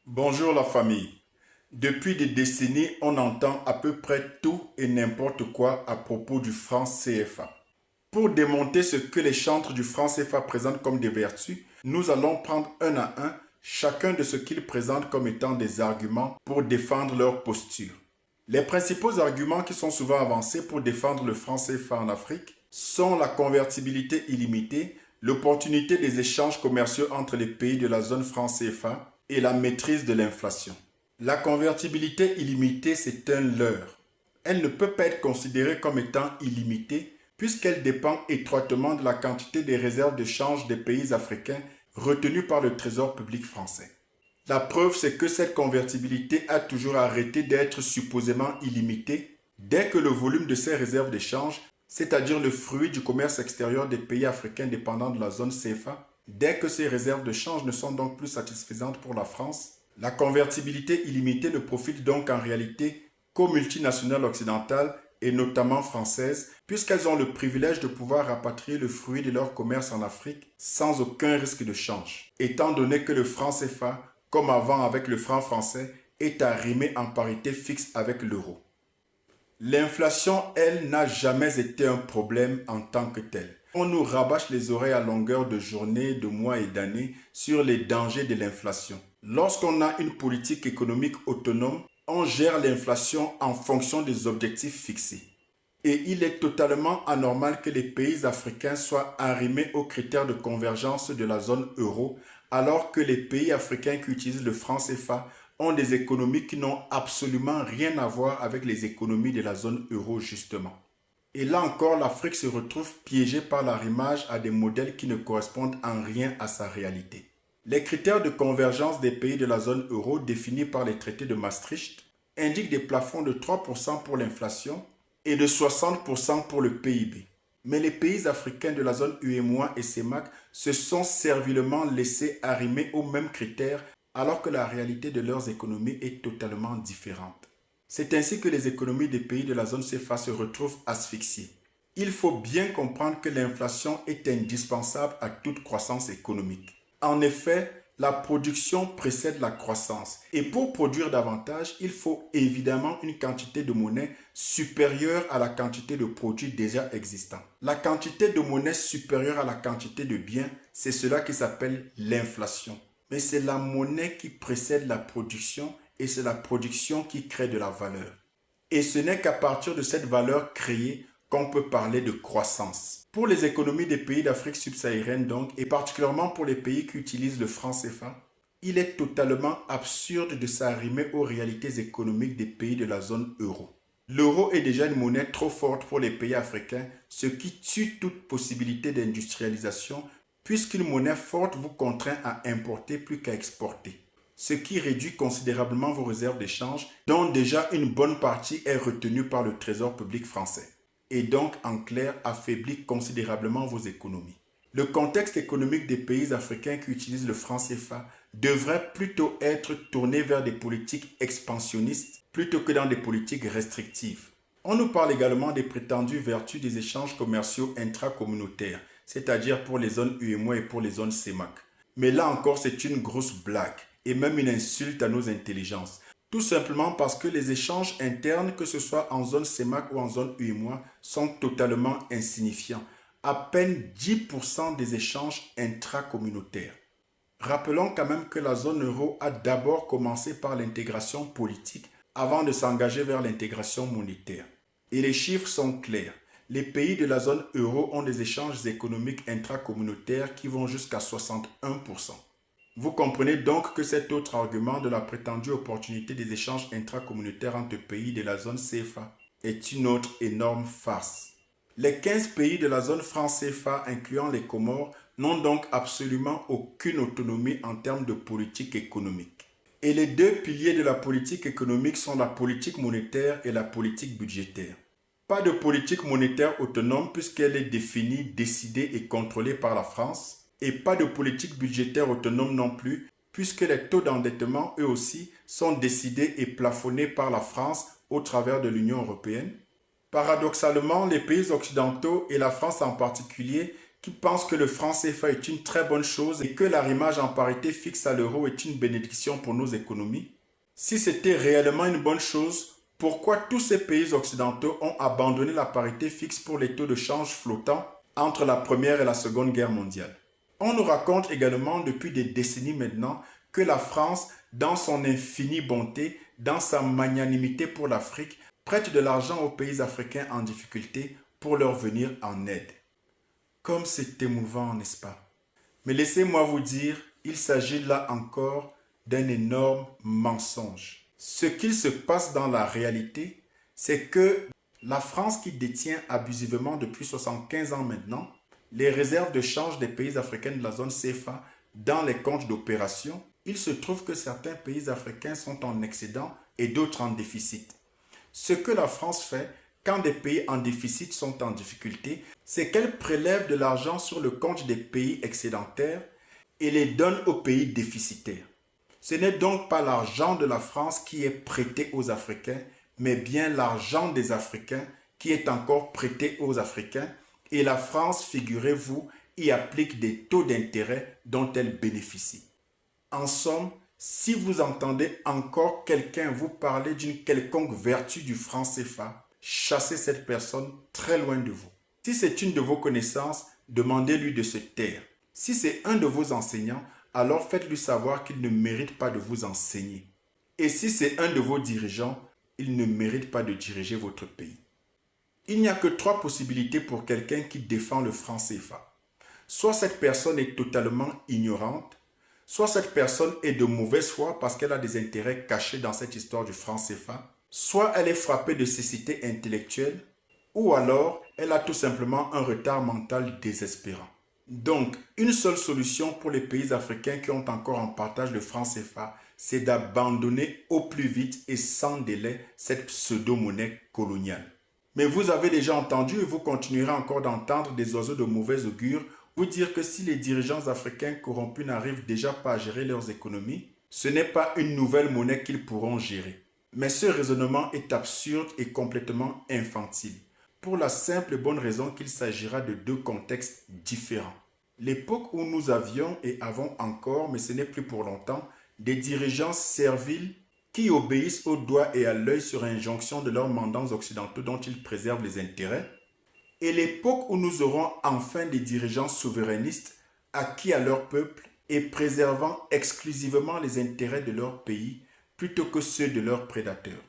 Bonjour la famille. Depuis des décennies, on entend à peu près tout et n'importe quoi à propos du franc CFA. Pour démonter ce que les chantres du franc CFA présentent comme des vertus, nous allons prendre un à un chacun de ce qu'ils présentent comme étant des arguments pour défendre leur posture. Les principaux arguments qui sont souvent avancés pour défendre le franc CFA en Afrique sont la convertibilité illimitée, l'opportunité des échanges commerciaux entre les pays de la zone franc CFA et la maîtrise de l'inflation. La convertibilité illimitée, c'est un leurre. Elle ne peut pas être considérée comme étant illimitée puisqu'elle dépend étroitement de la quantité des réserves de change des pays africains retenues par le Trésor public français. La preuve, c'est que cette convertibilité a toujours arrêté d'être supposément illimitée dès que le volume de ces réserves d'échange, c'est-à-dire le fruit du commerce extérieur des pays africains dépendants de la zone CFA, dès que ces réserves de change ne sont donc plus satisfaisantes pour la France, la convertibilité illimitée ne profite donc en réalité qu'aux multinationales occidentales et notamment françaises, puisqu'elles ont le privilège de pouvoir rapatrier le fruit de leur commerce en Afrique sans aucun risque de change, étant donné que le franc CFA, comme avant avec le franc français, est arrimé en parité fixe avec l'euro. L'inflation, elle, n'a jamais été un problème en tant que telle. On nous rabâche les oreilles à longueur de journées, de mois et d'années sur les dangers de l'inflation. Lorsqu'on a une politique économique autonome, on gère l'inflation en fonction des objectifs fixés. Et il est totalement anormal que les pays africains soient arrimés aux critères de convergence de la zone euro, alors que les pays africains qui utilisent le franc CFA ont des économies qui n'ont absolument rien à voir avec les économies de la zone euro justement. Et là encore, l'Afrique se retrouve piégée par l'arrimage à des modèles qui ne correspondent en rien à sa réalité. Les critères de convergence des pays de la zone euro définis par les traités de Maastricht indiquent des plafonds de 3% pour l'inflation et de 60% pour le PIB. Mais les pays africains de la zone UEMOA et CEMAC se sont servilement laissés arrimer aux mêmes critères alors que la réalité de leurs économies est totalement différente. C'est ainsi que les économies des pays de la zone CFA se retrouvent asphyxiées. Il faut bien comprendre que l'inflation est indispensable à toute croissance économique. En effet, la production précède la croissance. Et pour produire davantage, il faut évidemment une quantité de monnaie supérieure à la quantité de produits déjà existants. La quantité de monnaie supérieure à la quantité de biens, c'est cela qui s'appelle l'inflation. Mais c'est la monnaie qui précède la production et c'est la production qui crée de la valeur. Et ce n'est qu'à partir de cette valeur créée qu'on peut parler de croissance. Pour les économies des pays d'Afrique subsaharienne donc, et particulièrement pour les pays qui utilisent le franc CFA, il est totalement absurde de s'arrimer aux réalités économiques des pays de la zone euro. L'euro est déjà une monnaie trop forte pour les pays africains, ce qui tue toute possibilité d'industrialisation, puisqu'une monnaie forte vous contraint à importer plus qu'à exporter, ce qui réduit considérablement vos réserves d'échange, dont déjà une bonne partie est retenue par le Trésor public français, et donc en clair affaiblit considérablement vos économies. Le contexte économique des pays africains qui utilisent le franc CFA devrait plutôt être tourné vers des politiques expansionnistes plutôt que dans des politiques restrictives. On nous parle également des prétendues vertus des échanges commerciaux intracommunautaires, c'est-à-dire pour les zones UEMOA et pour les zones CEMAC. Mais là encore, c'est une grosse blague et même une insulte à nos intelligences. Tout simplement parce que les échanges internes, que ce soit en zone CEMAC ou en zone UEMOA, sont totalement insignifiants. À peine 10% des échanges intracommunautaires. Rappelons quand même que la zone euro a d'abord commencé par l'intégration politique avant de s'engager vers l'intégration monétaire. Et les chiffres sont clairs. Les pays de la zone euro ont des échanges économiques intracommunautaires qui vont jusqu'à 61%. Vous comprenez donc que cet autre argument de la prétendue opportunité des échanges intracommunautaires entre pays de la zone CFA est une autre énorme farce. Les 15 pays de la zone franc CFA, incluant les Comores, n'ont donc absolument aucune autonomie en termes de politique économique. Et les deux piliers de la politique économique sont la politique monétaire et la politique budgétaire. Pas de politique monétaire autonome puisqu'elle est définie, décidée et contrôlée par la France, et pas de politique budgétaire autonome non plus puisque les taux d'endettement, eux aussi, sont décidés et plafonnés par la France au travers de l'Union européenne. Paradoxalement, les pays occidentaux et la France en particulier qui pensent que le franc CFA est une très bonne chose et que l'arrimage en parité fixe à l'euro est une bénédiction pour nos économies? Si c'était réellement une bonne chose, pourquoi tous ces pays occidentaux ont abandonné la parité fixe pour les taux de change flottants entre la Première et la Seconde Guerre mondiale? On nous raconte également depuis des décennies maintenant que la France, dans son infinie bonté, dans sa magnanimité pour l'Afrique, prête de l'argent aux pays africains en difficulté pour leur venir en aide. Comme c'est émouvant, n'est-ce pas? Mais laissez-moi vous dire, il s'agit là encore d'un énorme mensonge. Ce qu'il se passe dans la réalité, c'est que la France qui détient abusivement depuis 75 ans maintenant les réserves de change des pays africains de la zone CFA dans les comptes d'opération, il se trouve que certains pays africains sont en excédent et d'autres en déficit. Ce que la France fait quand des pays en déficit sont en difficulté, c'est qu'elle prélève de l'argent sur le compte des pays excédentaires et les donne aux pays déficitaires. Ce n'est donc pas l'argent de la France qui est prêté aux Africains, mais bien l'argent des Africains qui est encore prêté aux Africains. Et la France, figurez-vous, y applique des taux d'intérêt dont elle bénéficie. En somme, si vous entendez encore quelqu'un vous parler d'une quelconque vertu du franc CFA, chassez cette personne très loin de vous. Si c'est une de vos connaissances, demandez-lui de se taire. Si c'est un de vos enseignants, alors faites-lui savoir qu'il ne mérite pas de vous enseigner. Et si c'est un de vos dirigeants, il ne mérite pas de diriger votre pays. Il n'y a que 3 possibilités pour quelqu'un qui défend le franc CFA. Soit cette personne est totalement ignorante, soit cette personne est de mauvaise foi parce qu'elle a des intérêts cachés dans cette histoire du franc CFA, soit elle est frappée de cécité intellectuelle, ou alors elle a tout simplement un retard mental désespérant. Donc, une seule solution pour les pays africains qui ont encore en partage le franc CFA, c'est d'abandonner au plus vite et sans délai cette pseudo-monnaie coloniale. Mais vous avez déjà entendu et vous continuerez encore d'entendre des oiseaux de mauvais augure vous dire que si les dirigeants africains corrompus n'arrivent déjà pas à gérer leurs économies, ce n'est pas une nouvelle monnaie qu'ils pourront gérer. Mais ce raisonnement est absurde et complètement infantile, pour la simple et bonne raison qu'il s'agira de 2 contextes différents. L'époque où nous avions et avons encore, mais ce n'est plus pour longtemps, des dirigeants serviles qui obéissent au doigt et à l'œil sur injonction de leurs mandants occidentaux dont ils préservent les intérêts, et l'époque où nous aurons enfin des dirigeants souverainistes acquis à leur peuple et préservant exclusivement les intérêts de leur pays plutôt que ceux de leurs prédateurs.